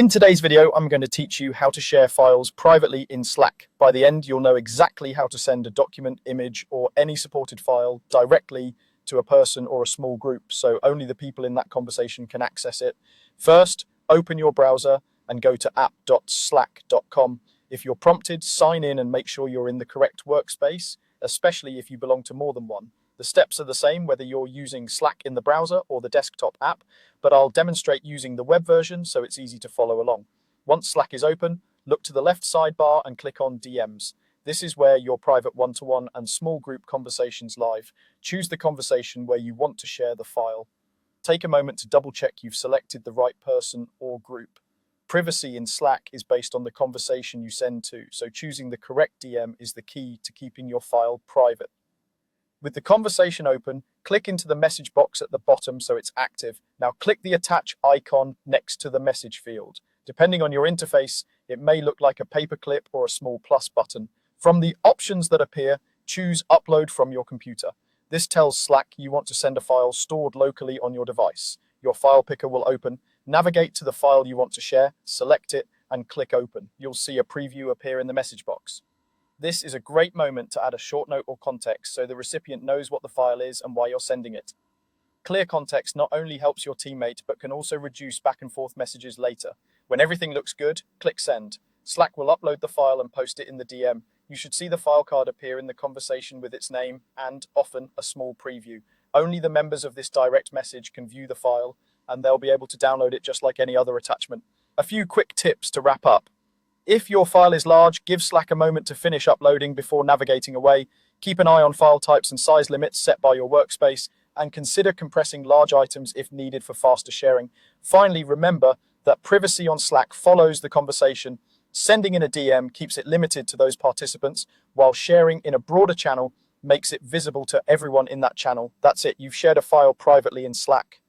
In today's video, I'm going to teach you how to share files privately in Slack. By the end, you'll know exactly how to send a document, image, or any supported file directly to a person or a small group, so only the people in that conversation can access it. First, open your browser and go to app.slack.com. If you're prompted, sign in and make sure you're in the correct workspace, especially if you belong to more than one. The steps are the same whether you're using Slack in the browser or the desktop app, but I'll demonstrate using the web version so it's easy to follow along. Once Slack is open, look to the left sidebar and click on DMs. This is where your private one-to-one and small group conversations live. Choose the conversation where you want to share the file. Take a moment to double check you've selected the right person or group. Privacy in Slack is based on the conversation you send to, so choosing the correct DM is the key to keeping your file private. With the conversation open, click into the message box at the bottom so it's active. Now click the attach icon next to the message field. Depending on your interface, it may look like a paperclip or a small plus button. From the options that appear, choose Upload from your computer. This tells Slack you want to send a file stored locally on your device. Your file picker will open. Navigate to the file you want to share, select it, and click Open. You'll see a preview appear in the message box. This is a great moment to add a short note or context so the recipient knows what the file is and why you're sending it. Clear context not only helps your teammate, but can also reduce back and forth messages later. When everything looks good, click Send. Slack will upload the file and post it in the DM. You should see the file card appear in the conversation with its name and, often, a small preview. Only the members of this direct message can view the file, and they'll be able to download it just like any other attachment. A few quick tips to wrap up. If your file is large, give Slack a moment to finish uploading before navigating away. Keep an eye on file types and size limits set by your workspace, and consider compressing large items if needed for faster sharing. Finally, remember that privacy on Slack follows the conversation. Sending in a DM keeps it limited to those participants, while sharing in a broader channel makes it visible to everyone in that channel. That's it, you've shared a file privately in Slack.